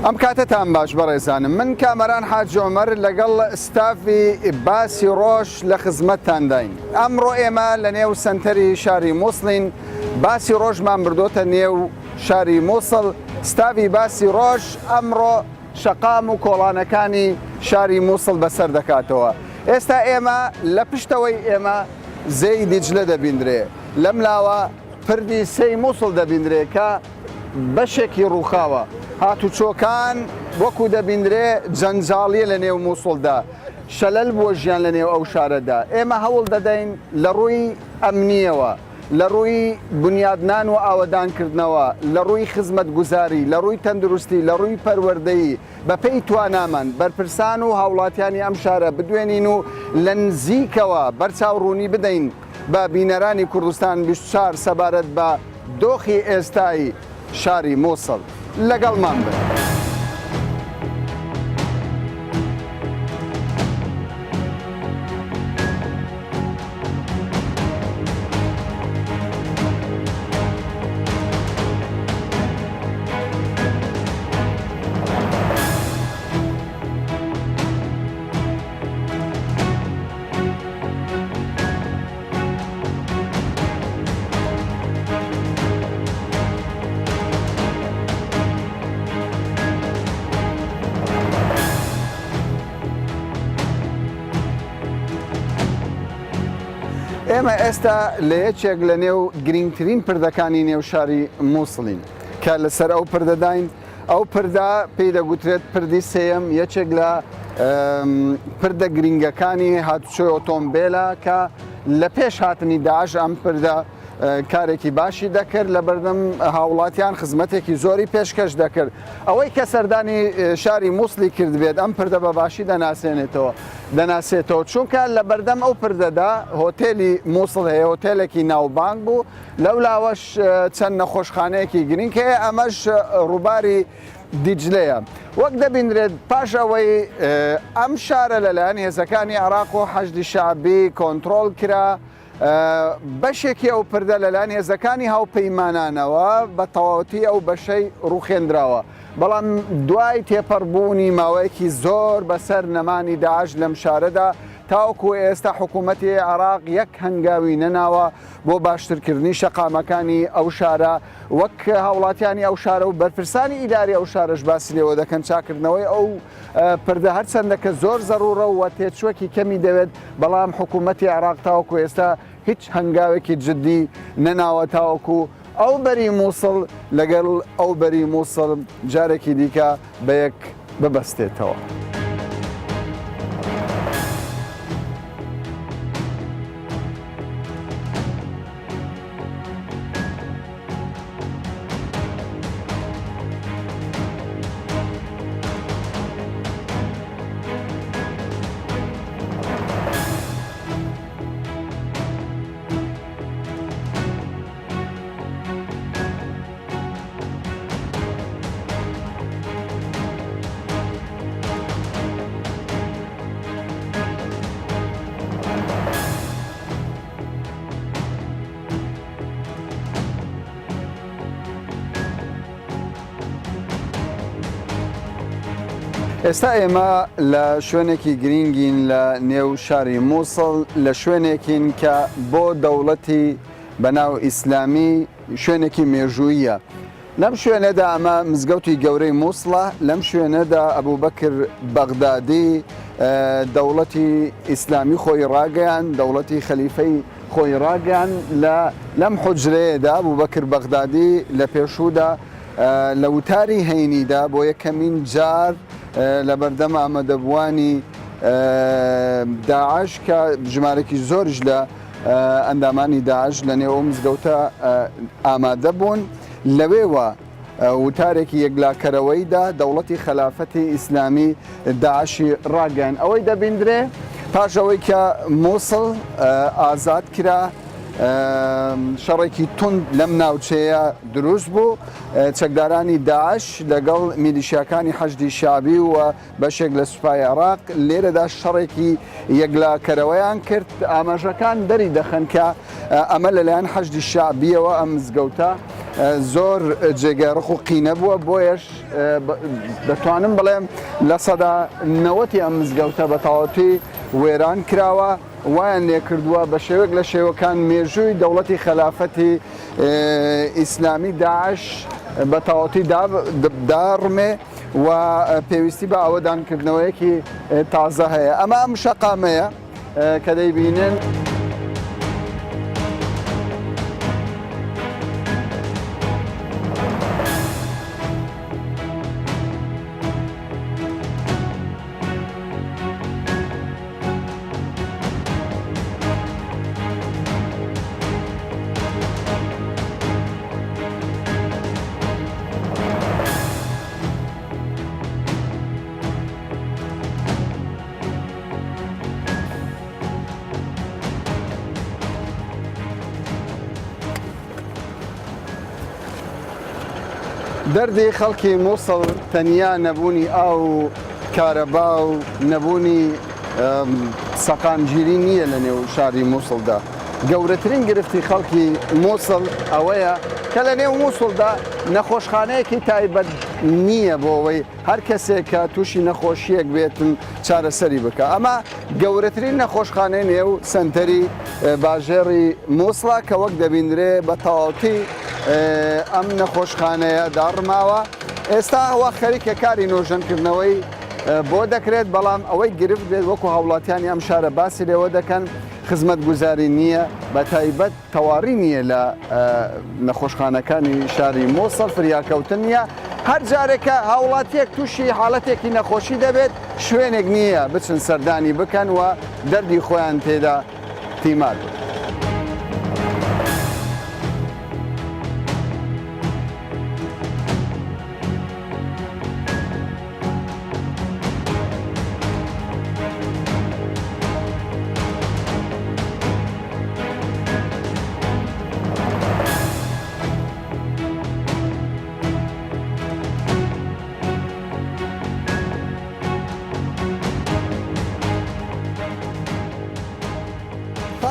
ئەم کاتتان باش بەڕێزانم، من کامەران حاج عومەر لەگەڵ ستافی باسی ڕۆژ لە خزمەتتان داین. ئەمڕۆ ئێمە لە نێو سنتەری شاری مووسڵین، باسی ڕۆژمان بردۆتە نێو شاری مووسڵ. ستافی باسی ڕۆژ ئەمڕۆ شەقام و کۆڵانەکانی شاری مووسڵ بەسەر دەکاتەوە. ئێستا ئێمە لە پشتەوەی ئێمە زەی دیجلە دەبیندرێ، لەم لاوە پردی سەی مووسڵ دەبیندرێ کە بەشێکی ڕووخاوە. هاتوچۆکان وەکو دەبیندرێ جەنجاڵیە لە نێو مووسڵدا، شەلەل بووە ژیان لە نێو ئەو شارەدا. ئێمە هەوڵ دەدەین لە ڕووی ئەمنیەوە، لە ڕووی بنیادنان و ئاوەدانکردنەوە، لە ڕووی خزمەت گوزاری، لە ڕووی تەندروستی، لە ڕووی پەروەردەیی بەپێی توانامان بەرپرسان و هاوڵاتیانی ئەم شارە بدوێنین و لە نزیکەوە بەرچاوڕوونی بدەین بە بینەرانی کوردستان 24 سەبارەت بە دۆخی ئێستایی شاری مووسڵ. لەگەڵمان بن. ئێمە ئێستا لە یەکێک لە نێو گرنگترین پردەکانی نێو شاری مووسڵین کە لەسەر ئەو پردەداین. ئەو پردا پێی دەگوترێت پردی سێیەم، یەکێک لە پردە گرنگەکانی هاتوچۆی ئۆتۆمبیلە کە لە پێش هاتنی داعش ئەم پردە کارێکی باشی دەکرد، لە بەردەم هاوڵاتیان خزمەتێکی زۆری پێشکەش دەکرد. ئەوەی کە سەردانی شاری مووسڵی کرد بێت ئەم پردە بە باشی دەناسێتەوە چونکە لە بەردەم ئەو پردەدا هۆتێلی مووسڵ هەیە، هۆتێلێکی ناوبانگ بوو، لەو لاوەش چەند نەخۆشخانەیەکی گرنگ هەیە، ئەمەش ڕووباری دیجلەیە. وەک دەبیندرێت پاش ئەوەی ئەم شارە لەلایەن هێزەکانی عێراق و حەشدی شەعبی کۆنتڕۆڵ کرا، بەشێکی ئەو پردە لەلایەن هێزەکانی هاوپەیمانانەوە بە تەواوەتی ئەو بەشەی ڕووخێندراوە. بەڵام دوای تێپەڕبوونی ماوەیەکی زۆر بەسەر نەمانی داعش لەم شارەدا، تاوەکو ئێستا حکوومەتی عێراق یەک هەنگاوی نەناوە بۆ باشترکردنی شەقامەکانی ئەو شارە، وەک هاوڵاتیانی ئەو شارە و بەرپرسانی ئیداری ئەو شارەش باسی لێوە دەکەن چاکردنەوەی ئەو پردە هەرچەندە زۆر زەڕورە و تێچوەکی کەمی دەوێت، بەڵام حکوومەتی عێراق تاوەکو ئێستا هیچ هەنگاوێکی جددی نەناوە تاوەکو ئەو بەری مووسڵ لەگەڵ ئەو بەری مووسڵ جارێکی دیکە بە یەک ببەستێتەوە. ئێستا ئێمە لە شوێنێکی گرنگین لە نێو شاری مووسڵ، لە شوێنێکین کە بۆ دەوڵەتی بەناو ئیسلامی شوێنێکی مێژوویە. لەم شوێنەدا ئەمە مزگەوتی گەورەی مووسڵە، لەم شوێنەدا ئەبوبەکر بەغدادی دەوڵەتی ئیسلامی خۆی ڕاگەیان، دەوڵەتی خەلیفەی خۆی ڕاگەیان. لەم حوجرەیەدا ئەبوبەکر بەغدادی لە پێشوودا لە وتاری هەینیدا بۆ یەکەمین جار لە بەردەم ئامادەبوانی داعش کە ژمارەی زۆرش لە ئەندامانی داعش لە نێو مزگەوتە ئامادە بوون، لەوێوە وتارێکی یەکلاکەرەوەیدا دەوڵەتی خلافەتی ئیسلامی داعشی ڕاگەیان. ئەوەی دەبیندرێ پاش ئەوەی کە مووسڵ ئازاد کرا، شەڕێکی تند لەم ناوچەیە دروست بوو، چەکدارانی داعش لەگەڵ میلیشیاکانی حەشدی شەعبی و بەشێک لە سوپای عێراق لێرەدا شەڕێکی یەکلاکەرەوەیان کرد. ئاماژەکان دەری دەخەن کە ئەمە لەلایەن حەشدی شەعبیەوە ئەم مزگەوتە زۆر جێگەڕخ و قینە بووە بۆیش دەتوانم بڵێم لە سەدا 90 ئەم مزگەوتە بە تەواوەتی وێران کراوە وایان لێ کردووە بە شێوەیەک لە شێوەکان مێژووی دەوڵەتی خەلافەتی ئیسلامی داعش بە تەواوەتی داڕمێ و پێویستی بە ئەوەدانکردنەوەیەکی تازە هەیە ئەمە ئەم شەقامەیە کە دەیبینن دەردی خەڵکی مووسڵ تەنیا نەبوونی ئاو کارەبا و نەبوونی سەقامگیری نییە لە نێو شاری مووسڵدا گەورەترین گرفتی خەڵکی مووسڵ ئەوەیە کە لە نێو مووسڵدا نەخۆشخانەیەکی تایبەت نییە بۆ ئەوەی هەر کەسێک کە تووشی نەخۆشیەک بێتن چارەسەری بکە ئەمە گەورەترین نەخۆشخانەی نێو سنتەری باژێڕی مووسڵە کە وەک دەبیندرێ بە تەواوەتی ئەم نەخۆشخانەیە داڕماوە ئێستا ئەوە خەریکە کاری نۆژەنکردنەوەی بۆ دەکرێت بەڵام ئەوەی گرفت بێت وەکو هاوڵاتیانی ئەم شارە باسی لێوە دەکەن خزمەت گوزاری نییە بە تایبەت تەواڕی نییە لە نەخۆشخانەکانی شاری مووسڵ فریاکەوتن نییە هەر جارێکە هاوڵاتیەک تووشی حاڵەتێکی نەخۆشی دەبێت شوێنێک نییە بچن سەردانی بکەن و دەردی خۆیان تێدا تیمار بن.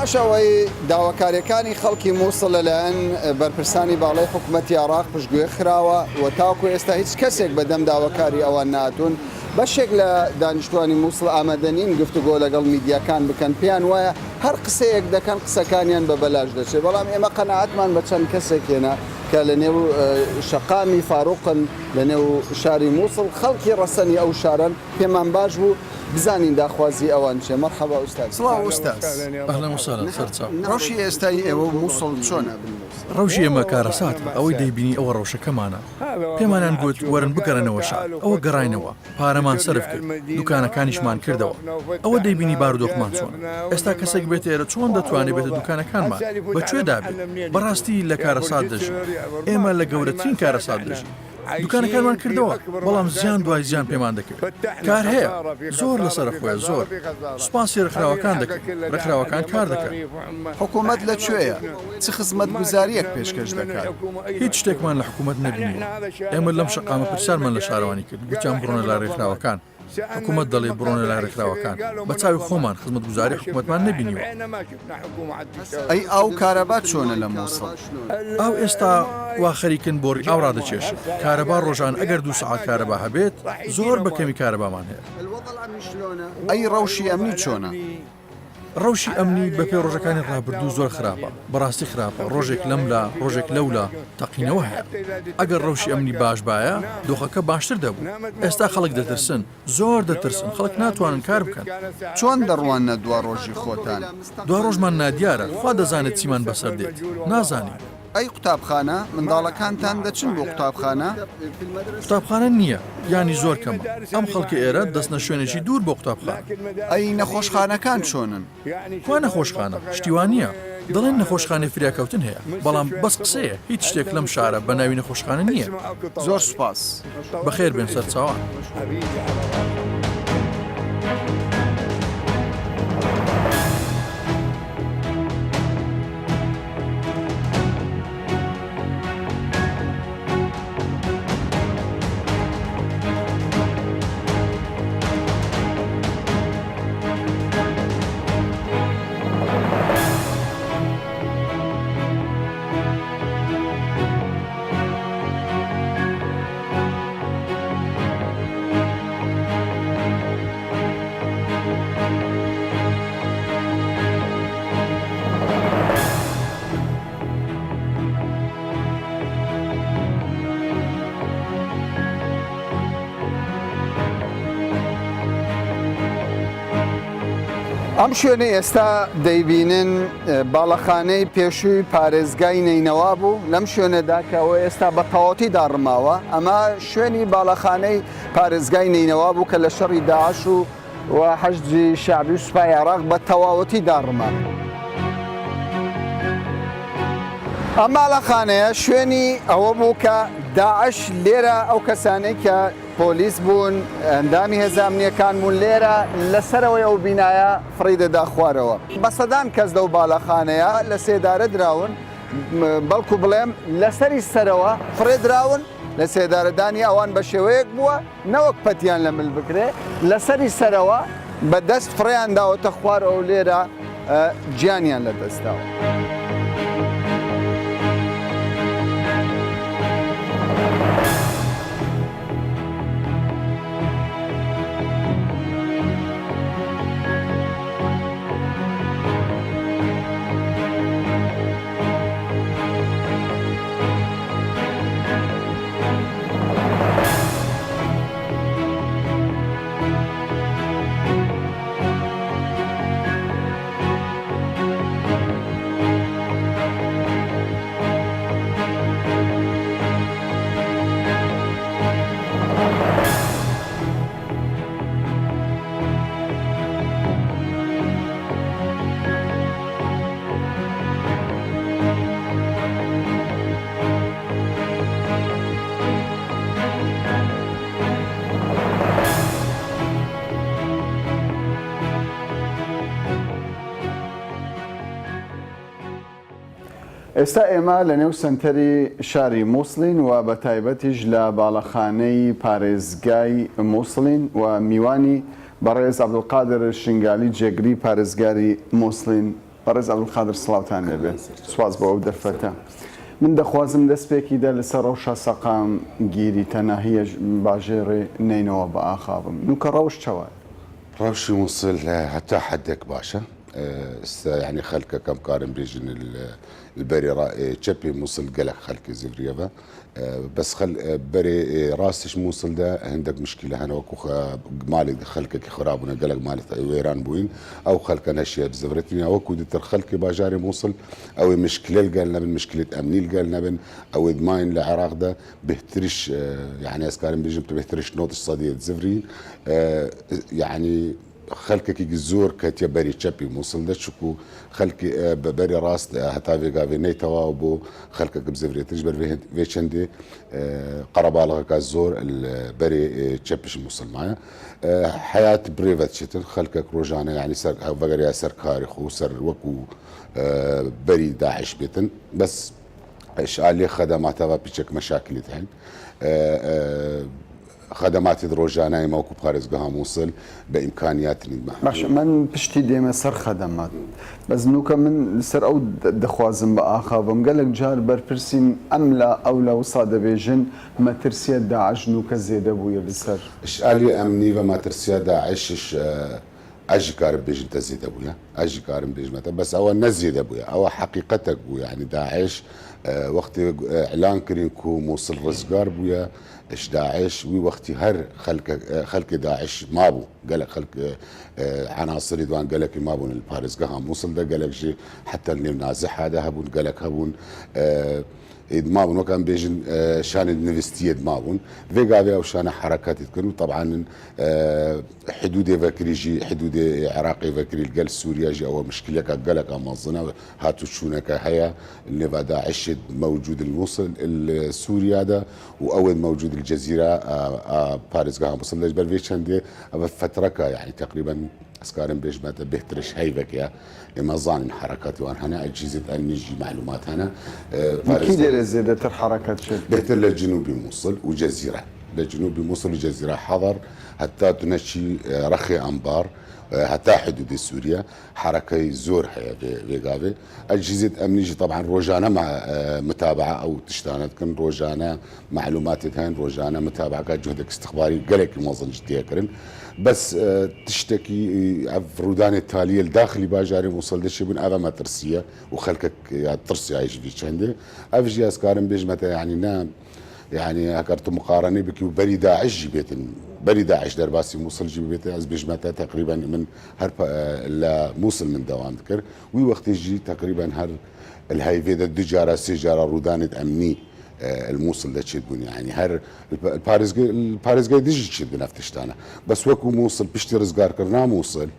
پاشەوەی داواکاریەکانی خەڵکی مووسڵ لەلایەن بەرپرسانی باڵای حکوومەتی عێراق پشتگوێ خراوە و تاوکو ئێستا هیچ کەسێک بەدەم داواکاری ئەوان ناتون بەشێک لە دانیشتوانی مووسڵ ئامادەنین گفتوگۆ لەگەڵ میدیاکان بکەن پێیان وایە هەر قسەیەک دەکەن قسەکانیان بە بەلاش دەچێت بەڵام ئێمە قەناعەتمان بە چەند کەسێکێنە کە لە نێو شەقامی فاروقن لە نێو شاری مووسڵ خەڵکی ڕەسەنی ئەو شارن پێمان باش بوو بزانین داخوازی ئەوان چێ مەرحەبا ئوستاد. سڵاو ئوستاد. ئەهلا وسهلا سەرچاو. ڕەوشی ئێستای ئێوە مووسڵ چۆنە؟ ڕەوشی ئێمە کارەساتە ئەوەی دەیبینی ئەوە ڕەوشەکەمانە پێمانیان گوت وەرن بگەڕێنەوە شار ئەوە گەڕاینەوە پارەمان سەرف کرد دوکانەکانیشمان کردەوە ئەوە دەیبینی بارودۆخمان چۆنە ئێستا کەسێک بێت ئێرە چۆن دەتوانێت بێتە دوکانەکانمان بەکوێ دابێت بەڕاستی لە کارەسات دەژین ئێمە لە گەورەترین کارەسات دەژین دوکانەکانمان کردەوە بەڵام زیان دوای زیان پێمان دەکرد کار هەیە زۆر لەسەر خۆیە زۆر سوپاسی ڕێکخراوەکان دەکەن ڕێکخراوەکان کار دەکەن حکوومەت لەکوێیە چ خزمەت گوزاریەک پێشکەش دەکات هیچ شتێکمان لە حکوومەت نەبینی ئێمە لەم شەقامە پرسیارمان لە شارەوانی کرد گوتیان بڕۆنە لا ڕێکخراوەکان حکوومەت دەڵێ بڕۆنە لا ڕێکخراوەکان بە چاوی خۆمان خزمەت گوزاری حکوومەتمان نەبینیوە ئەی ئاو کارەبا چۆنە لە مووسڵ ئاو ئێستا وا خەریکن بۆ ئاو ڕادەچێشن کارەبا ڕۆژان ئەگەر 2 سەعات کارەبا هەبێت زۆر بەکەمی کارەبامان هەیە ئەی ڕەوشی ئەمنی چۆنە؟ ڕەوشی ئەمنی بەپێ ڕۆژەکانی ڕابردوو زۆر خراپە بەڕاستی خراپە ڕۆژێک لەملا ڕۆژێک لەولا تەقینەوە هەیە ئەگەر ڕەوشی ئەمنی باش باە دۆخەکە باشتر دەبوو ئێستا خەڵک دەترسن زۆر دەترسن خەڵک ناتوانن کار بکەن چۆن دەڕوانە دوا ڕۆژی خۆتان دوا ڕۆژمان نادیارە خوا دەزانێت چیمان بەسەر دێت نازانین ئەی قوتابخانە منداڵەکانتان دەچن بۆ قوتابخانە؟ قوتابخانە نییە ینی زۆر کەمە ئەم خەڵکی ئێرە دەستنە شوێنێکی دوور بۆ قوتابخانە ئەی نەخۆشخانەکان چۆنن؟ کوا نەخۆشخانە شتیوان نییە دەڵێن نەخۆشخانەی فریاکەوتن هەیە بەڵام بەس قسەیە هیچ شتێک لەم شارە بە ناوی نەخۆشخانە نییە زۆر سوپاس بەخێر بێن سەرچاوان. ئەم شوێنە ئێستا دەیبینن باڵەخانەی پێشووی پارێزگای نینەوا بوو لەم شوێنەدا کەەوە ئێستا بە تەواوەتی داڕماوە ئەمە شوێنی باڵەخانەی پارێزگای نینەوا بوو کە لە شەڕی داعش و حەشجی شعبی و سوپای عێراق بە تەواوەتی داڕما. ئەم باڵەخانەیە شوێنی ئەوە بوو کە داعش لێرە ئەو کەسانەی کە پۆلیس بوون ئەندامی هێزانامنیەکان بوون لێرە لەسەرەوەی ئەو بینایە فڕی دەدا خوارەوە. بە سەدان کەس دەو باڵەخانەیە لە سێدارە دراون بەڵکو بڵێم لەسەری سەرەوە فڕێدراون لە سێدارەدانی ئەوان بە شێوەیەک بووە نەوەک پەتیان لە مل بکرێ لەسەری سەرەوە بە دەست فڕیان داوەتە خوارەوە لێرە گیانیان لە دەستاوە. ئێستا ئێمە لە نێو سنتەری شاری مووسڵین و بە تایبەتیش لە باڵەخانەی پارێزگای مووسڵین و میوانی بەڕێز عەبدولقادر شنگالی جێگری پارێزگاری مووسڵین. بەڕێز عەبدولقادر سڵاوتان لێبێت. سواز بۆ ئەو دەرفەتە. من دەخوازم دەستپێکی دا لەسەر ڕەوشە سەقام گیری تەناهیە باژێڕێ نینەوە بە ئاخابم. نوکە ڕەوش چاوە؟ ڕەوشی مووسڵ هەتا حدێک باشە. يعني خلك كم قارن بيجن البري تشبي موصل قلق خلك زفريفا بس خل بري راسش موصل ده عندك مشكله هنا وكو مالك خلكك خرابنا قلق مالك ويران بوين او خلك نشيا بزفرتني او كودت الخلك باجاري موصل او مشكله قالنا من مشكله امني قالنا من او ادمان العراق ده بهترش يعني اسكارن بيجن بهترش نوت الصديق زفرين يعني خلكك يزور كتيا بري تشبي موصل ده شكو خلك بري راس هتافي قافي نيتوا وبو خلكك بزفري تجبر فيشندي قربالغ كازور البري تشبيش موصل معايا حياة بريفت شتل خلكك روجانا يعني سر فقريا سر كارخ وسر وكو بري داعش بيتن بس ايش قال لي خدماتها بيشك مشاكل تهين خدمات روجانای موکو پارێزگەها مووسڵ بە ئیمکانیاتنی باش من پشتی دێمە سەر خەدەمات بەس نوکە من سەر ئەو دەخوازم بە ئاخابم گەلێک جار بەرپرسین ئەم لە ئەو لە وسا دەبێژن مەترسیە داعش نوکە زێدە بوویە لەسەر ئشعالی ئەمنی و مەترسیە داعشش ئەژی کارم بێژن تەزیدە بووە ئەژی کارم بێژمەتە بەس ئەوە نەزیدە بووە ئەوە حەقیقەتێک بوو یعنی داعش وەختی ئەعلان کردین کو مووسڵ ڕزگار بووە اش داعش وي وقتي هر خلق داعش ما بو قالك خلق عناصر دوان قالك ما بون البارزقها موصل ده قالك شي حتى النيم نازح هذا هبون قالك هبون ما بون وكان بيجن شان النفستيه ما بون فيغا وشان حركات تكون طبعا حدود فكريجي حدود عراقي فكري القل سوريا جي او مشكله قالك منظمه هاتوا شونك هيا اللي داعش موجود الموصل السوريا ده واول موجود الجزيره باريزغا موصل لجبر فيشندي فترك يعني تقريبا اسكارن بيش ما بهترش هيبك يا اما ظان حركات وان هنا اجهزه نجي معلومات هنا اكيد زادت الحركات شد بهتر للجنوب موصل وجزيره لجنوب موصل وجزيره حضر حتى تنشي رخي انبار حتى حدود سوريا حركه زور هي في اجهزه امنيه طبعا روجانا مع متابعه او تشتانت كن روجانا معلومات هين روجانا متابعه جهدك استخباري قالك موظن جديه كرن بس تشتكي فرودان التاليه الداخلي باجاري موصل دشي بن ابا ما ترسيه وخلكك يا ترسي عايش في شندي افجي اسكارن بيج متى يعني نام يعني هكرت مقارنه بك وبري داعش جبت بري داعش درباسي موصل جبت از بجمتا تقريبا من هر لا موصل من دوام ذكر وي وقت يجي تقريبا هر الهاي فيدا دجاره سجاره رودانه امني الموصل ده تشدون يعني هر الباريس جاي ديجي تشد نفتشتانا بس وكو موصل بيشتي رزقار كرنا موصل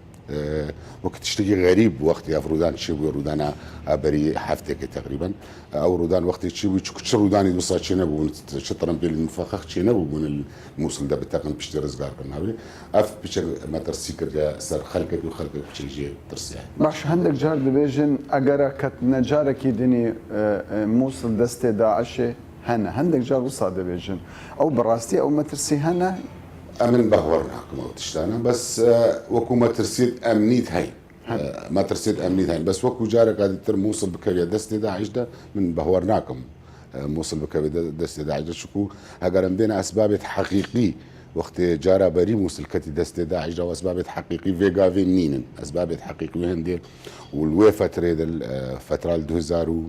وقت تشتكي غريب وقت يا فرودان شيبوي رودانا بري حفتك تقريبا او رودان وقت تشيبوي تشكش روداني دوسا تشينبو شطرن بين المفخخ تشينبو من الموصل ده بتاقن بيشتي رزقار كرنا اف بيش ما ترسيكر سر خلقك وخلقك بيجي ترسي باش هندك جار دبيجن اگر كت نجارك دني موصل دست داعش هنا هندك جار وصا دبيجن او براستي او ما ترسي هنا امن بهورنا كما تشتانا بس وكو ما ترسيد امنيت هاي ما ترسيد امنيت هاي بس وكو جارك هذه تر موصل بكبيا دست داعش ده من بهورناكم موصل بكبيا دست داعش ده شكو اگر عندنا اسباب حقيقي وقت جارا بري موصل كتي دست داعش ده واسباب حقيقي فيغا في نينن اسباب حقيقي هندير والوي فتره فتره 2000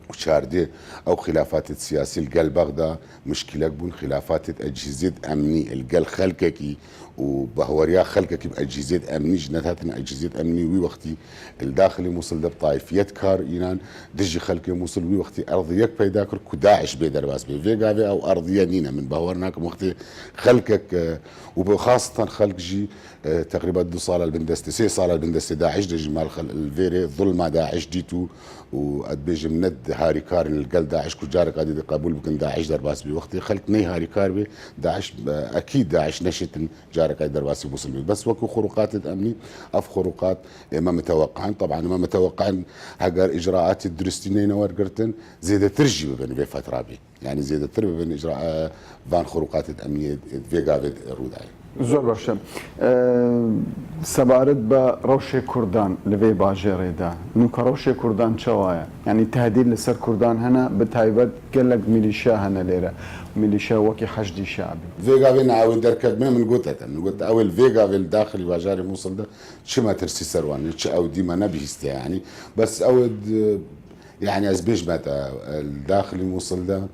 وشاردي او خلافات السياسيه القل بغدا مشكله بون خلافات اجهزه امني القل خلككي وبهوريا خلككي باجهزه امني جنتاتنا اجهزه امني وي وقتي الداخلي موصل ده بطايفيت كار اينان دجي خلكي موصل وي وقتي ارضيك بيدا كر كداعش بيدر باس بيفيغا او ارضيه نينا من بهورناك وقتي خلكك وبخاصه خلق جي تقريبا 2 صاله البندست 6 صاله البندست داعش دجي مال الفيري ظلمه داعش ديتو وادبيج مند هاري كارن القل داعش كجارك هذه قبول بكن داعش درباس بوقتي خلقني هاري كاربي داعش اكيد داعش نشت جارك هذه درباس بوصل بس وكو خروقات الامني اف خروقات ما متوقعين طبعا ما متوقعين هاجر اجراءات الدرستينين ورقرتن زيد ترجي بين بفتره بي يعني زيد تربي بين اجراء فان خروقات الامنيه فيغا روداي زۆر باشە سەبارەت بە ڕەوشێ کوردان لەوێ باژێڕێدا نوکە ڕەوشێ کوردان چاوایە ینی تهدید لەسەر کوردان هەنا بە تایبەت گەلک میلیشیا هەنە لێرە میلیشیا وەکی حەشدی شعبی فيغا نعاود دركب من قلت اول فيغا الداخلي باجاري موصل ده شما ترسي سروان او ديما نبيست يعني بس اود يعني ازبيش متى الداخلي موصل ده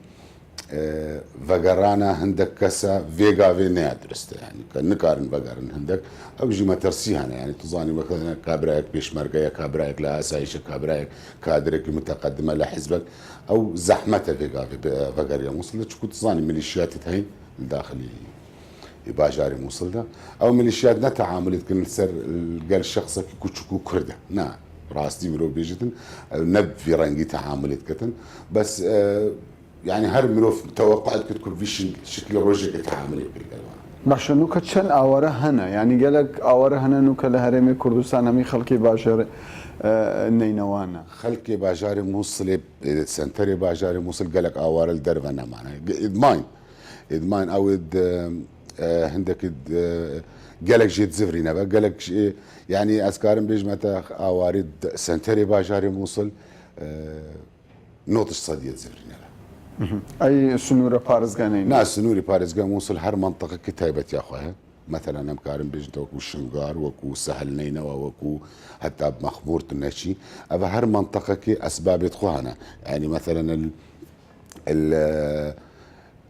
فقرانا هندك كسا فيغا في نادرست يعني كنكارن فقرن هندك او جي ما ترسيها يعني تظاني مثلا كابرايك بيشمرقية كابرايك لا اسايشة كابرايك كادرك متقدمة لحزبك او زحمة فيغا في فقرية موصل شكو تظاني ميليشيات تهين الداخلي باجاري موصل ده او ميليشيات نتعامل كن سر قال شخصك كوتشكو كرده نعم راستي مرو بيجتن نب في رنجي تعاملت كتن بس يعني هر مروف توقعت كتكون في شكل روجك تعاملي باشە نوکە چەند ئاوارە هەنە ینی گەلک ئاوارە هەنە نوکە لە هەرێمی کوردستان هەمی خەڵکی باژێر نینەوانە خەڵکی باژاری مووسڵێ سنتەری باژاری مووسڵ گەلک ئاوارە دەرە نەمانە ئیدمان ئەوت هەندێک گەلک ژێت زڤری نەبە گەلک ینی ئەسکارم بێژمەتە ئاواری سنتەری باژاری مووسڵ نۆتش سەدیەت زڤری نەبە اي سنوره بارزگانين ناس سنوري بارزگان موصل هر منطقه كتايبت يا اخويا مثلا انا مكارم بيجت وكو شنغار وكو سهل نينوى وكو حتى بمخبورة النشي ابا هر منطقه كي اسباب يدخوها يعني مثلا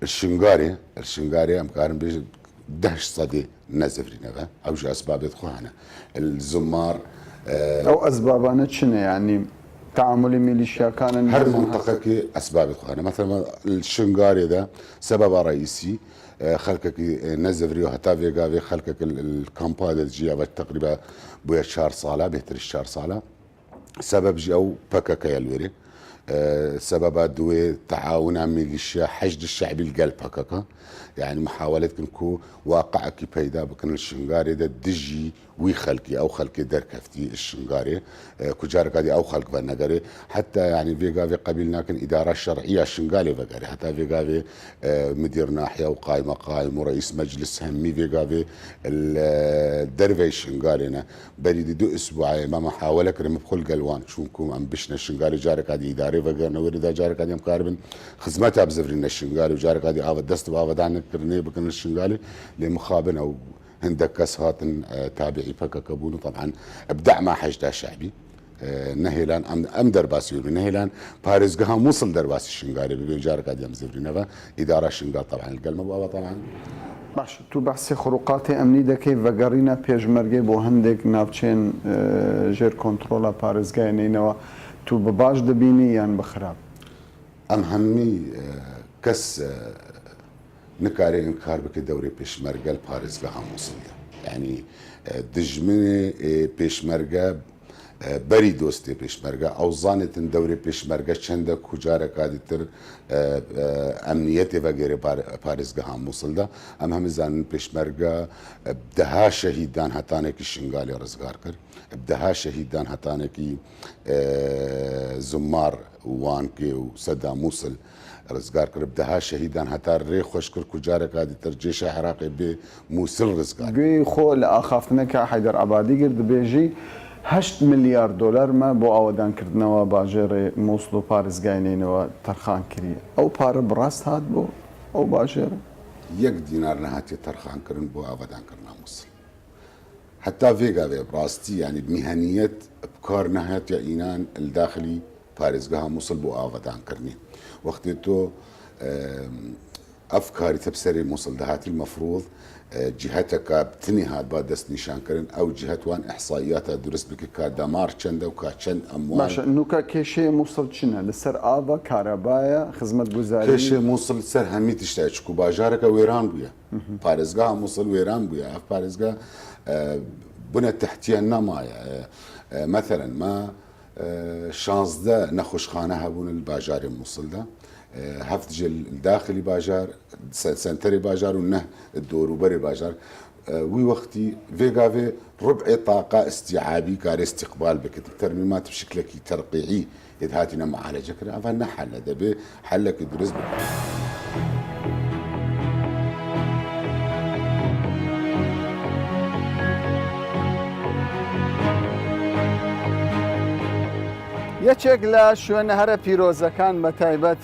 الشنغاري مكارم بيجت دهش صدي نزفري نبا او جي اسباب يدخوها الزمار او اسبابنا شنو يعني تعامل ميليشيا كان هر منطقة كي أسباب إخوانا مثلا الشنغاري ده سبب رئيسي خلقك نزفري وحتى فيغا خلقك الكامبا جي تقريبا بويا شهر صالة بيهتر الشهر صالة سبب جي أو بكاكا يلوري سبب دوي تعاون ميليشيا حشد الشعبي القلب بكاكا يعني محاولة كنكو واقع كي بيدا بكن الشنغاري ده دجي وي خلقي او خلقي دركفتي الشنغاري كجارك هذه او خلق فنغاري حتى يعني فيغا في قبيلنا كان اداره شرعيه الشنغالي فغاري حتى فيغا في مدير ناحيه وقائم مقايم ورئيس مجلس همي فيغا في الدرفي الشنغالينا بريد دو اسبوع ما محاوله كريم بخل قلوان شونكم ام بشنا الشنغالي جارك هذه اداره فغارنا وردا جارك هذه مقاربن خدمتها بزفرين الشنغالي وجارك هذه افضل دست بافضل عنك كرني بكن الشنغالي لمخابن او هندك كسهات تابعي فكا كبونو طبعا ابدع ما حشده شعبي نهێلان ئەم دەرباسی نهێلان پارێزگەها مووسڵ دەرباسی شنگاری ببێ جارەکە دەم زیێنەوە ئیدارە شنگار طبعا گەلمە بۆەوە طبعا باش تو بەحسی خڕوقاتی ئەمنی دەکەی بەگەڕینە پێشمەرگەی بۆ هەندێک ناوچێن ژێر کۆنتترۆلە پارێزگایەنینەوە تو بە باش دەبینی یان بە خراپ ئەم هەمووی کەس نکارێ ئینکار بکە دەورەی پێشمەرگەل پارێزگەها مووسڵدا ینی دژمنێ پێشمەرگە بەری دۆستی پێشمەرگە ئەو زانێتن دەورێ پێشمەرگە چەندە کوجارە دیتر ئەمنیەتێ بەگەێرە پارێزگەها مووسڵدا ئەم هەموو زانن پێشمەرگە دەها شەهیددان هەتانێکی شنگالی ڕزگار کرد دەها شەهیددان هەتانێکی زمار وانکێ و سەدا مووسڵ ڕزگار کرد دەها شەهیددان هەتا ڕێ خۆش کرد کوجارێکا دیتر جێشە عێراقی بێ مووسڵ ڕزگار گوێی خۆ لە ئاخافتنەکە حیدەر عەبادی کرد دەبێژی 8 ملیار دلارمە بۆ ئاوەدانکردنەوە باژێڕێ مووسڵ و پارێزگاینینەوە تەرخان کردی ئەو پارە بڕاست هات بۆ ئەو باژێرە 1 دینار نەهاتی تەرخانکردن بۆ ئاوەدانکردنا مووسڵ حتا vêgavê rastî yanî mîheniyet bikar nehatiya înan li daxilî parêzgeha Musil bû avedankirinê. Wextê to ev karî te bi serê Musil dihatî mefrûz ciheteka tinê hat ba destnîşankirin ew cihet wan ihsaiyata durist bike ka demar çend e û ka çend emwal. Başa nûka kêşeyê Musil çi ne? Li ser ava karabaya xizmetguzarî Kêşê Musil ser hemî tiştê çikû bajareka wêran bûye. Parêzgeha Musil wêran bûye. Ev parêzgeha bune tehtiye nemaye. Mesela me 16 nexweşxane hebûn li bajarê Musil'da. Heft ji daxilî bajar, senterê bajar û neh dorûberê bajar. Wî wextî vêgavê rub'ê taqa istîabî karê istiqbal bike. Termîmat bi şiklekî terqîî êd hatîne mealece kirin. Ev ne helle debe hellekî durist bike. یەکێک لە شوێنە هەرە پیرۆزەکان بە تایبەت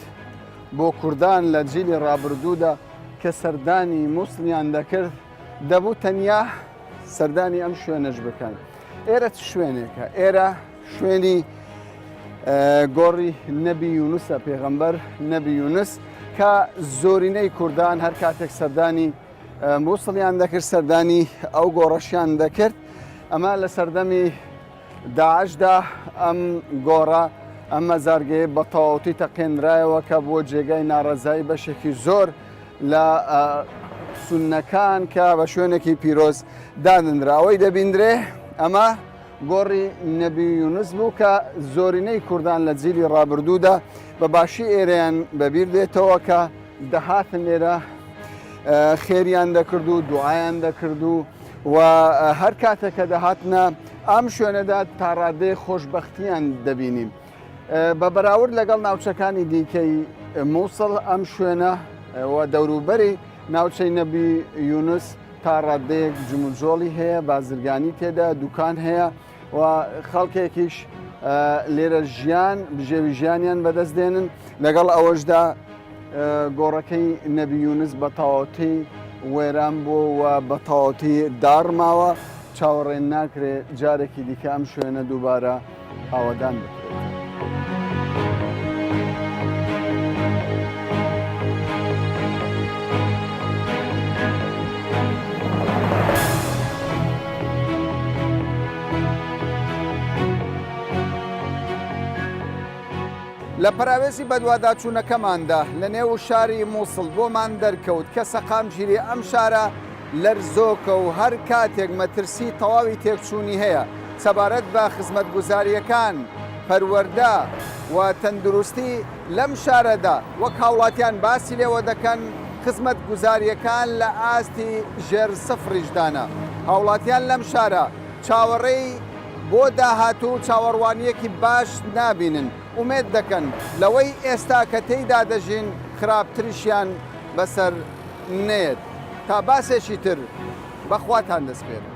بۆ کوردان لە جیلی ڕابردوودا کە سەردانی مووسڵیان دەکرد دەبوو تەنیا سەردانی ئەم شوێنەش بکەن. ئێرە چ شوێنێکە؟ ئێرە شوێنی گۆڕی نەبی یونوسە پێغەمبەر نەبی یونس کە زۆرینەی کوردان هەر کاتێک سەردانی مووسڵیان دەکرد سەردانی ئەو گۆڕەشیان دەکرد. ئەمە لە سەردەمی داعشدا ئەم گۆڕە ئەم مەزارگەیە بە تەواوەتی تەقێنرایەوە کە بۆ جێگای ناڕەزایی بەشێکی زۆر لە سوننەکان کە بە شوێنێکی پیرۆز دادنراوەی دەبیندرێ ئەمە گۆڕی نەبی یونس بوو کە زۆرینەی کوردان لە جیلی ڕابردوودا بە باشی ئێرەیان بەبیر دێتەوە کە دەهاتن لێرە خێریان دەکرد و دوعایان دەکرد و هەر کاتێک کە دەهاتنە ئەم شوێنەدا تا ڕادەی خۆشببختیان دەبینیم. بە بەراورد لەگەڵ ناوچەکانی دیکەی مووسڵ ئەم شوێنە و دەوروبەری ناوچەی نەبی یونس تا ڕادەیەک جموجۆڵی هەیە بازرگانی تێدا دوکان هەیە و خەڵکێکیش لێرە ژیان بژێوی ژیانیان بەدەست دێنن لەگەڵ ئەوەشدا گۆڕەکەی نەبی یونس بە تەواوەتی وێران بوو و بە تەواوەتی داڕماوە چاوەڕێن ناکرێت جارێکی دیکە ئەم شوێنە دووبارە ئاوەدان بکرێت. لە پراوێزی بەدواداچوونەکەماندا لە نێو شاری مووسڵ بۆمان دەرکەوت کە سەقامگیری ئەم شارە لەرزۆکە و هەر کاتێک مەترسی تەواوی تێکچوونی هەیە سەبارەت بە خزمەتگوزاریەکان پەروەردە و تەندروستی لەم شارەدا وەک هاوڵاتیان باسی لێوە دەکەن خزمەتگوزاریەکان لە ئاستی ژێر سەفریشدانە. هاوڵاتیان لەم شارە چاوەڕێی بۆ داهاتوو چاوەڕوانیەکی باش نابینن ومێد دەکەن لەوەی ئێستا کە تێیدا دەژین خراپتریشیان بەسەر نێت تا باسێکی تر بەخواتان دەسپێرن.